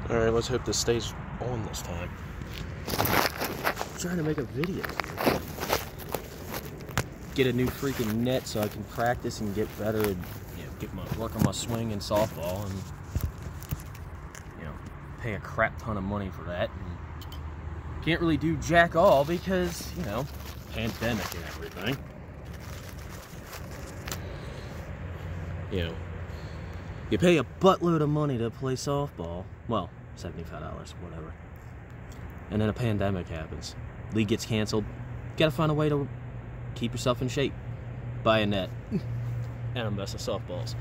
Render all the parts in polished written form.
Alright, let's hope this stays on this time. I'm trying to make a video. Get a new freaking net so I can practice and get better and work on my swing in softball, and pay a crap ton of money for that. And can't really do jack all because, pandemic and everything. You pay a buttload of money to play softball. Well, $75, whatever. And then a pandemic happens. League gets canceled. Gotta find a way to keep yourself in shape. Buy a net. And a mess of softballs.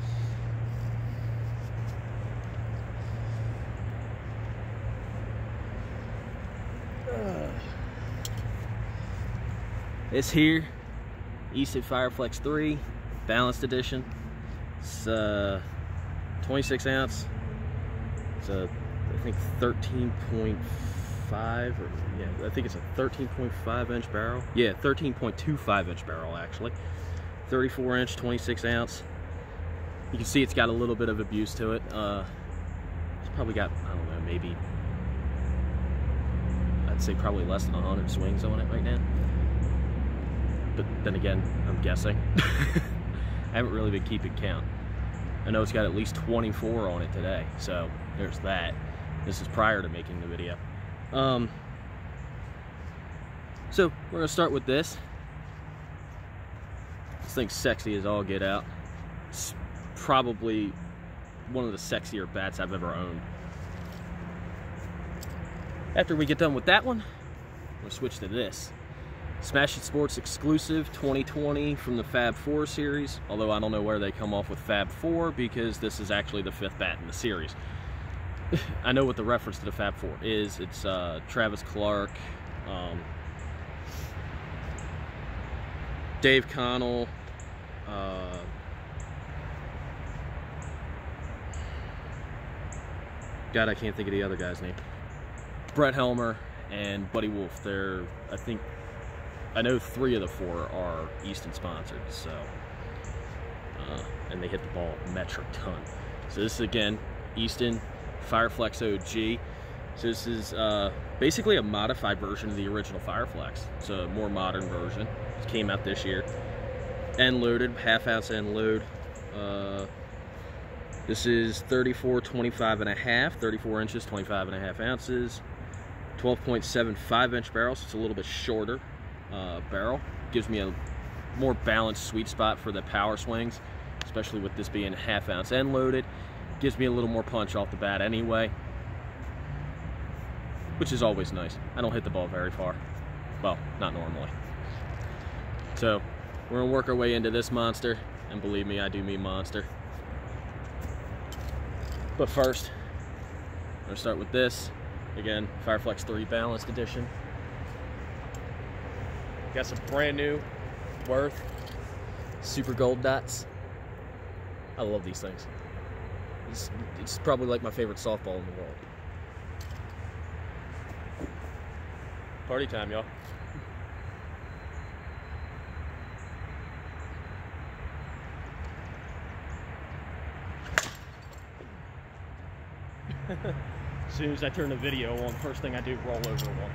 It's here. Easton Fireflex 3. Balanced edition. It's 26 ounce. It's a, I think 13.5 or I think it's a 13.5 inch barrel. Yeah, 13.25 inch barrel actually. 34 inch, 26 ounce. You can see it's got a little bit of abuse to it. It's probably got, I don't know, maybe, I'd say probably less than 100 swings on it right now. But then again, I'm guessing. I haven't really been keeping count. I know it's got at least 24 on it today, so there's that. This is prior to making the video. So we're gonna start with this. This thing's sexy as all get out. It's probably one of the sexier bats I've ever owned. After we get done with that one, we'll switch to this. Smash It Sports exclusive 2020 from the Fab 4 series, although I don't know where they come off with Fab 4 because this is actually the 5th bat in the series. I know what the reference to the Fab 4 is. It's Travis Clark, Dave Connell, God, I can't think of the other guy's name. Brett Helmer and Buddy Wolf. They're, I know 3 of the 4 are Easton sponsored, so and they hit the ball a metric ton. So this is again Easton Fireflex OG. So this is basically a modified version of the original Fireflex. It's a more modern version. It came out this year. End loaded, half ounce end load. This is 34, 25 and a half, 34 inches, 25 and a half ounces. 12.75 inch barrel, so it's a little bit shorter barrel. Gives me a more balanced sweet spot for the power swings, especially with this being half ounce end loaded. Gives me a little more punch off the bat anyway, which is always nice. I don't hit the ball very far. Well, not normally. So we're gonna work our way into this monster, and believe me, I do mean monster. But first, I'm gonna start with this. Again, Fireflex 3 Balanced Edition. Got some brand new Worth Super Gold dots. I love these things. It's probably like my favorite softball in the world. Party time, y'all. As soon as I turn the video on, first thing I do, roll over one.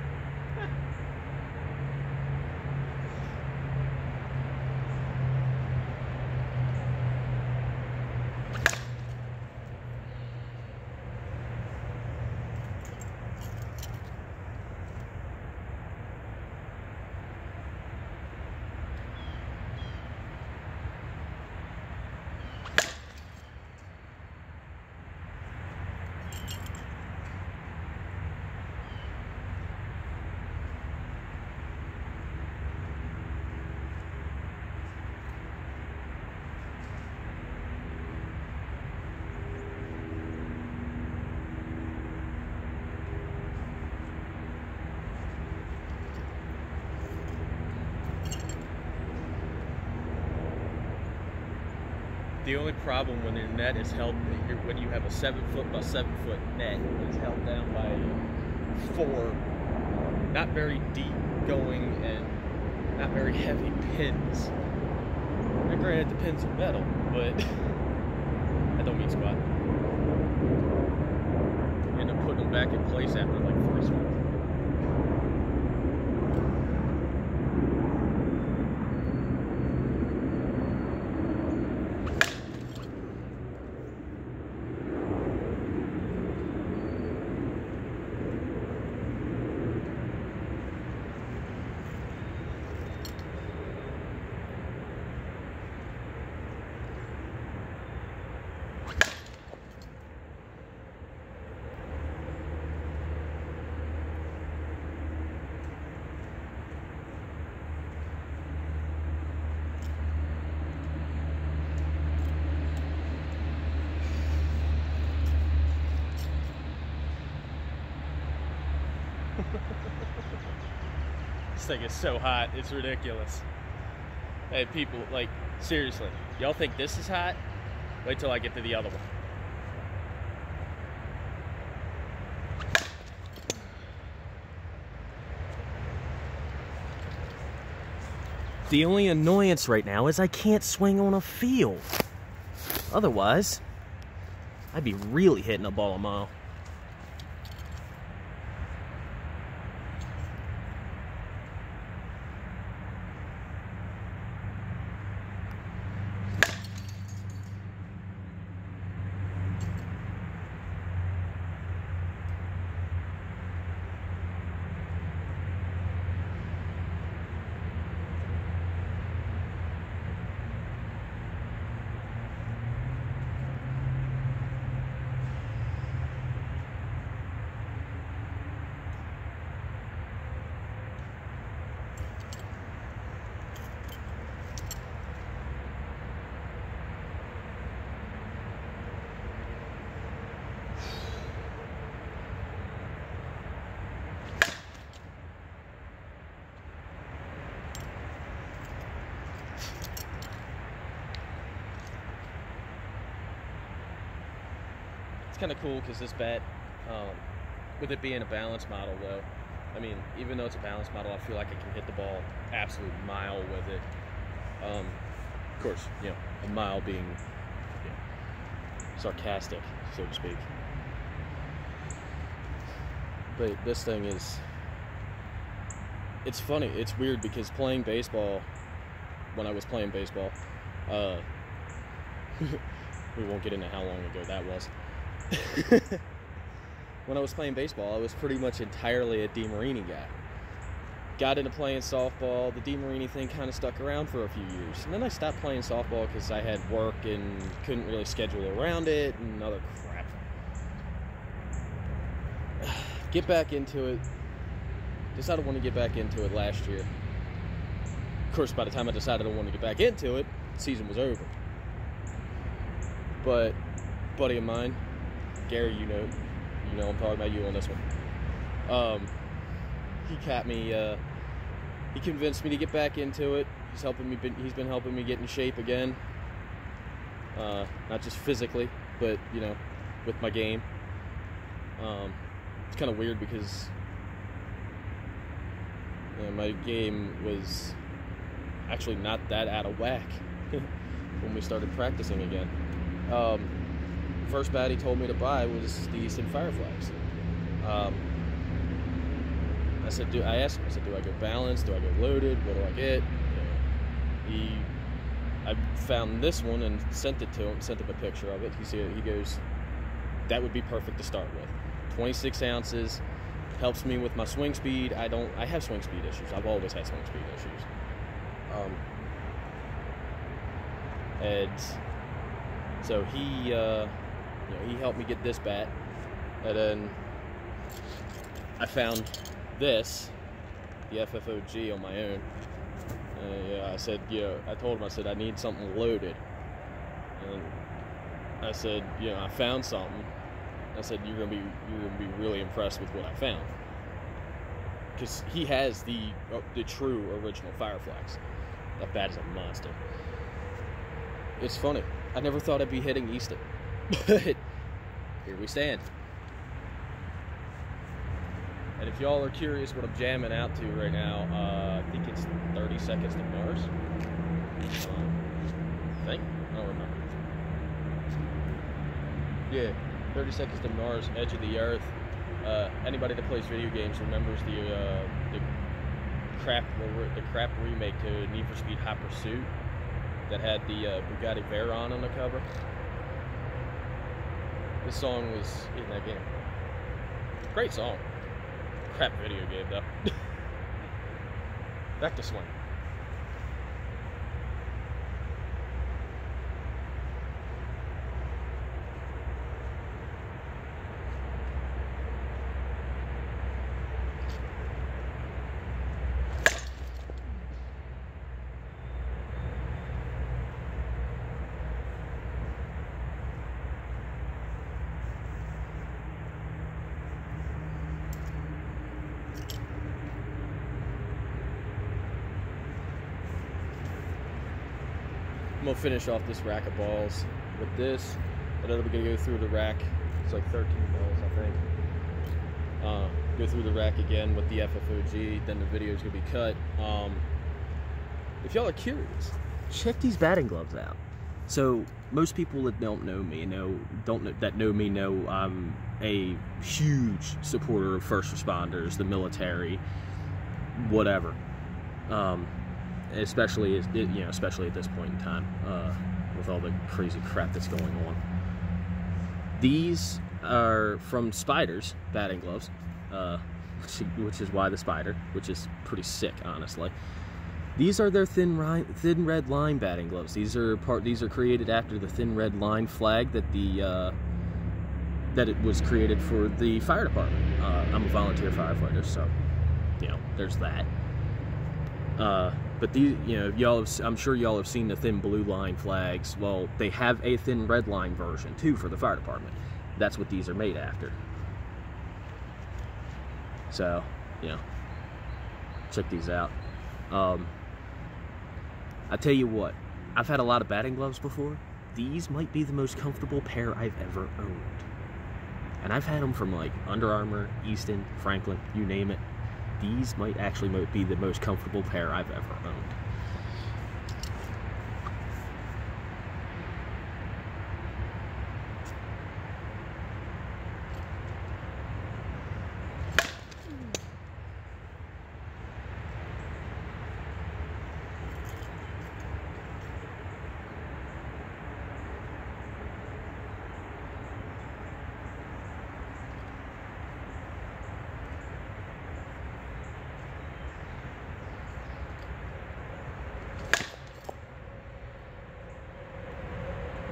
The only problem when your net is held, when you have a 7 foot by 7 foot net, it's held down by 4 not very deep going and not very heavy pins. Now, granted, the pins are metal, but that don't mean squat. End up putting them it back in place after like 3 swings. This thing is so hot, it's ridiculous. Hey people, like, seriously, y'all think this is hot? Wait till I get to the other one. The only annoyance right now is I can't swing on a field. Otherwise, I'd be really hitting a ball a mile. Kind of cool because this bat, with it being a balance model though, I mean, even though it's a balance model, I feel like I can hit the ball absolute mile with it. Of course, you know, a mile being, you know, sarcastic, so to speak. But this thing is, it's funny, it's weird because playing baseball, when I was playing baseball, we won't get into how long ago that was. When I was playing baseball, I was pretty much entirely a DeMarini guy. Got into playing softball. The DeMarini thing kind of stuck around for a few years. And then I stopped playing softball because I had work and couldn't really schedule around it and other crap. Get back into it. Decided I want to get back into it last year. Of course, by the time I decided I wanted to get back into it, the season was over. But a buddy of mine, Gary, you know I'm talking about you on this one. He capped me. He convinced me to get back into it. He's been helping me get in shape again. Not just physically, but you know, with my game. It's kind of weird because my game was actually not that out of whack when we started practicing again. First bat he told me to buy was the Easton Fireflies. I asked him, I said, do I go balanced? Do I go loaded? What do I get? I found this one and sent it to him, sent him a picture of it. He goes, that would be perfect to start with. 26 ounces, helps me with my swing speed. I have swing speed issues. I've always had swing speed issues. And so he helped me get this bat, and then I found this, the FFOG, on my own. I said, I told him, I said, I need something loaded. And I said, I found something. I said, you're gonna be really impressed with what I found, because he has the true original Fireflies. That bat is a monster. It's funny. I never thought I'd be hitting Easton, but here we stand. And if y'all are curious what I'm jamming out to right now, I think it's 30 Seconds to Mars. I think. I don't remember. Yeah, 30 Seconds to Mars, Edge of the Earth. Anybody that plays video games remembers the crap remake to Need for Speed Hot Pursuit that had the Bugatti Veyron on the cover. This song was in that game. Great song. Crap video game though. Back to swing. I'm gonna finish off this rack of balls with this, and then we're gonna go through the rack. It's like 13 balls, I think. Go through the rack again with the FFOG. Then the video is gonna be cut. If y'all are curious, check these batting gloves out. So most people that don't know me know I'm a huge supporter of first responders, the military, whatever. Especially at this point in time, with all the crazy crap that's going on. These are from Spiders batting gloves, which is why the Spider, which is pretty sick, honestly. These are their thin red line batting gloves. These are created after the thin red line flag that it was created for the fire department. I'm a volunteer firefighter, so there's that. But these, I'm sure y'all have seen the thin blue line flags. Well, they have a thin red line version too for the fire department. That's what these are made after. So, check these out. I tell you what, I've had a lot of batting gloves before. These might be the most comfortable pair I've ever owned. And I've had them from like Under Armour, Easton, Franklin, you name it. These might actually be the most comfortable pair I've ever owned.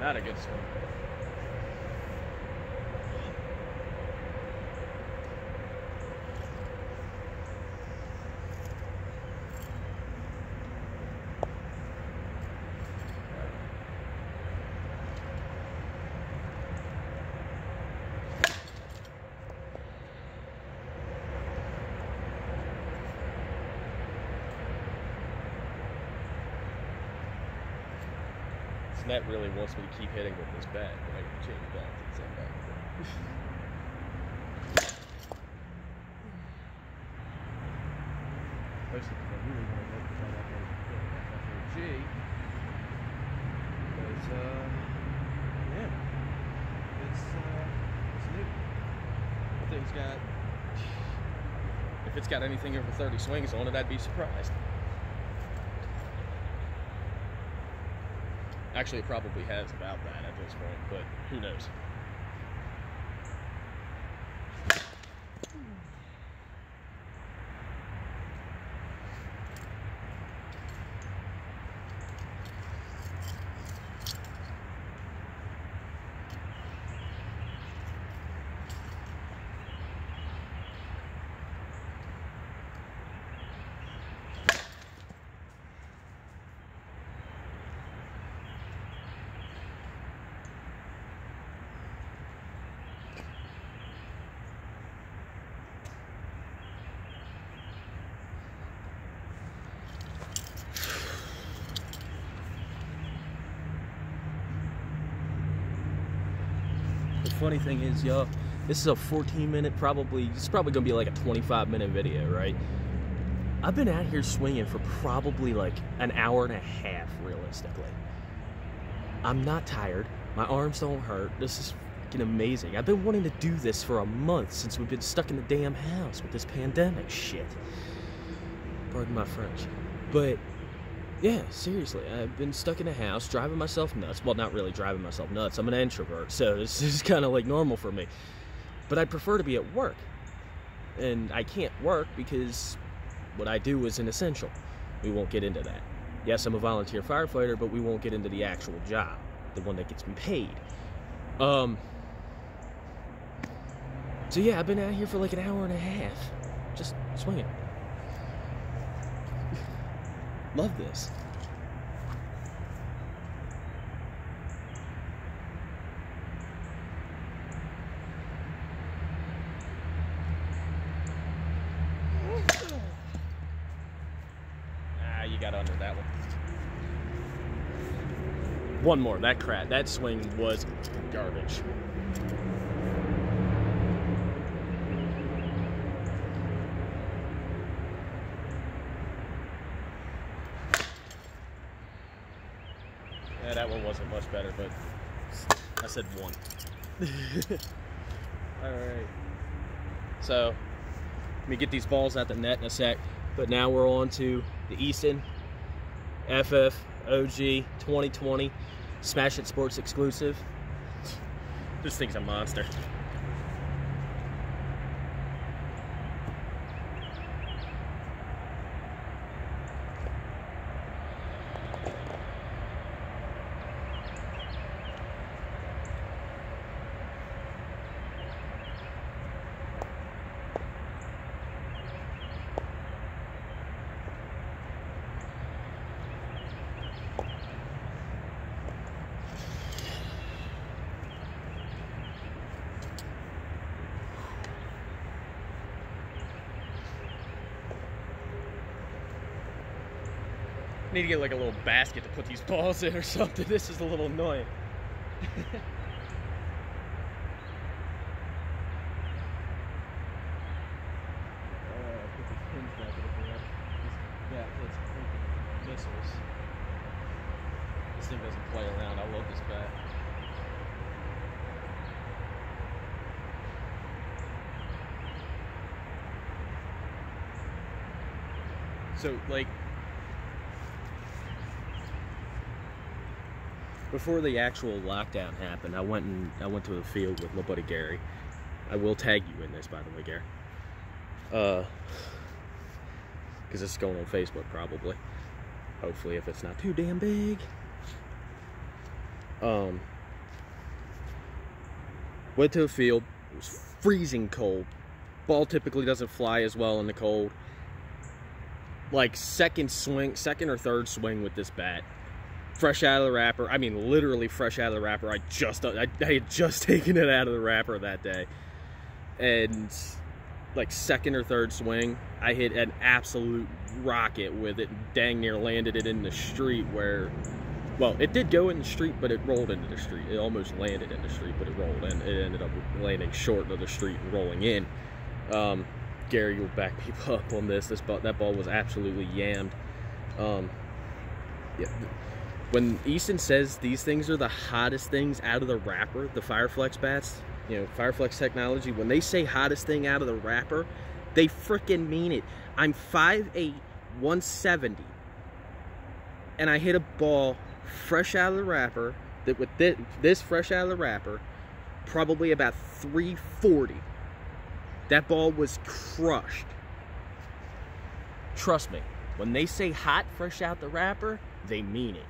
Not a good swing. Net really wants me to keep hitting with this bat, but I can change back to the same bat. Basically, I really want to work on that FFOG, because it's new. The thing's got, if it's got anything over 30 swings on it, I'd be surprised. Actually, it probably has about that at this point, but who knows? The funny thing is, y'all, this is a 14-minute, it's probably gonna be like a 25-minute video, right? I've been out here swinging for probably like an hour and a half, realistically. I'm not tired. My arms don't hurt. fucking amazing. I've been wanting to do this for a month since we've been stuck in the damn house with this pandemic shit. Pardon my French. But, yeah, seriously, I've been stuck in a house, driving myself nuts. Well, not really driving myself nuts. I'm an introvert, so this is kind of like normal for me. But I prefer to be at work. And I can't work because what I do is an essential. We won't get into that. Yes, I'm a volunteer firefighter, but we won't get into the actual job, the one that gets me paid. So yeah, I've been out here for like an hour and a half, just swinging. Love this. Ah, you got under that one. One more. That swing was garbage. Yeah, that one wasn't much better, but I said one. Alright. So, let me get these balls out the net in a sec, but now we're on to the Easton FF OG 2020 Smash It Sports exclusive. This thing's a monster. Need to get like a little basket to put these balls in or something. This is a little annoying. Put these pins back in the back. Yeah, it's freaking missiles. This thing doesn't play around. I love this bat. So, like, before the actual lockdown happened, I went to the field with my buddy Gary. I will tag you in this, by the way, Gary. Because this is going on Facebook, probably. Hopefully, if it's not too damn big. Went to the field. It was freezing cold. Ball typically doesn't fly as well in the cold. Like second or third swing with this bat. Fresh out of the wrapper. I mean, literally fresh out of the wrapper. I had just taken it out of the wrapper that day. And like second or third swing, I hit an absolute rocket with it. Dang near landed it in the street where, well, it did go in the street, but it rolled into the street. It almost landed in the street, but it rolled in. It ended up landing short of the street and rolling in. Gary will back me up on this. That ball was absolutely yammed. Yeah. When Easton says these things are the hottest things out of the wrapper, the Fireflex bats, you know, Fireflex technology, when they say hottest thing out of the wrapper, they frickin' mean it. I'm 5'8", 170, and I hit a ball fresh out of the wrapper, that with this fresh out of the wrapper, probably about 340. That ball was crushed. Trust me, when they say hot fresh out the wrapper, they mean it.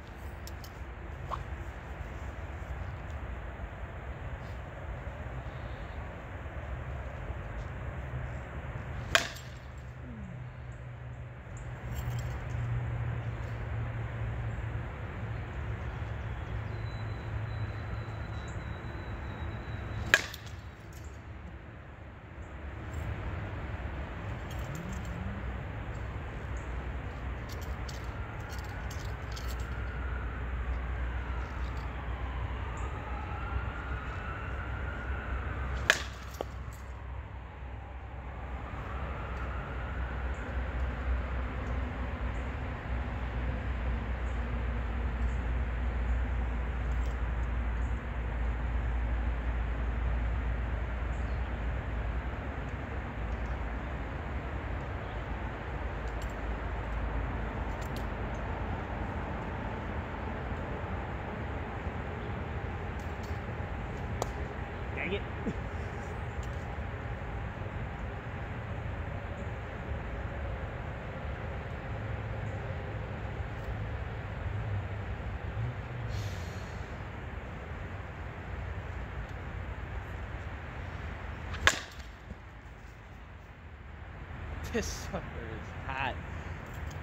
This sucker is hot.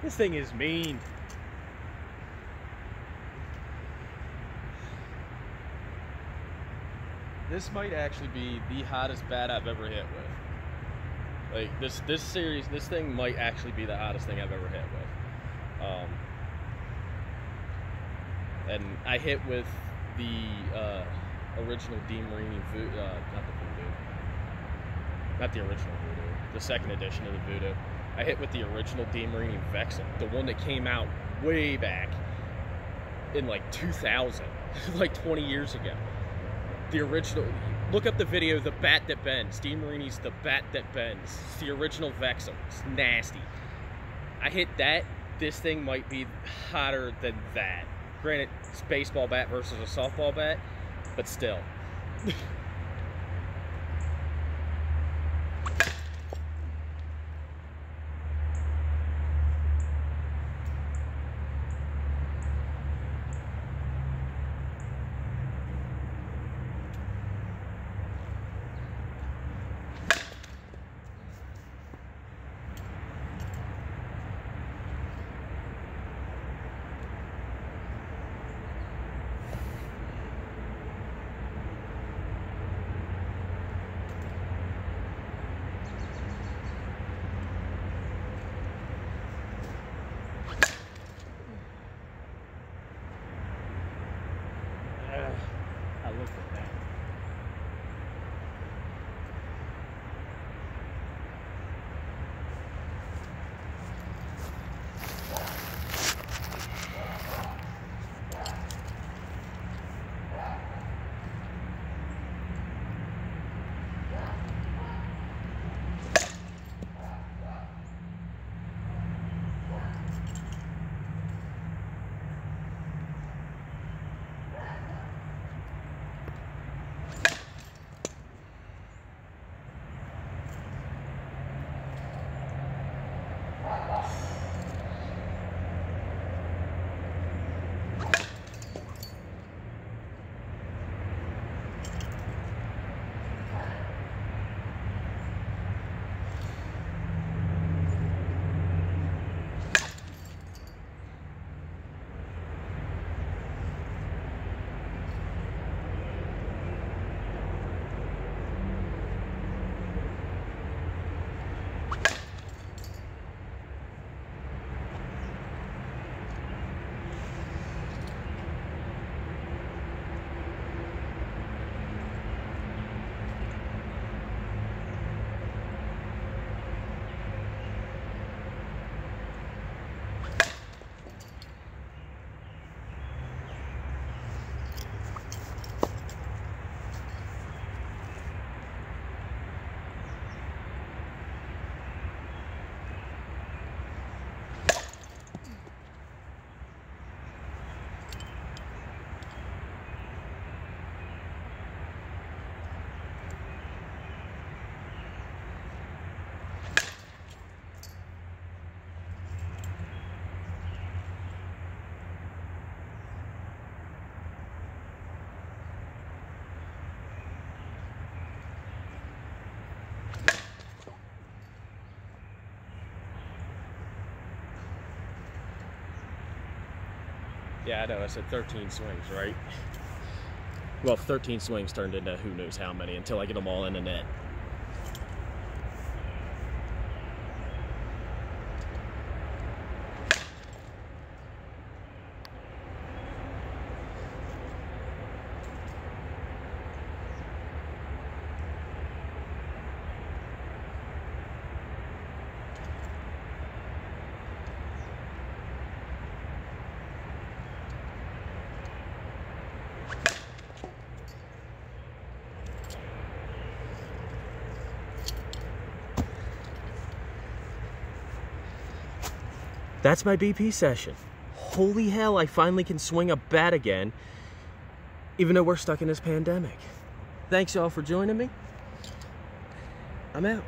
This thing is mean. This might actually be the hottest bat I've ever hit with. Like this series, this thing might actually be the hottest thing I've ever hit with. And I hit with the original DeMarini Voodoo, not the original Voodoo, the second edition of the Voodoo. I hit with the original DeMarini Vexil, the one that came out way back in like 2000, like 20 years ago. The original, look up the video, The Bat That Bends. DeMarini's The Bat That Bends. It's the original Vexil. It's nasty. I hit that. This thing might be hotter than that. Granted, it's a baseball bat versus a softball bat, but still. I looked at that. Yeah, I know, I said 13 swings, right? Well, 13 swings turned into who knows how many until I get them all in the net. That's my BP session. Holy hell, I finally can swing a bat again, even though we're stuck in this pandemic. Thanks y'all for joining me. I'm out.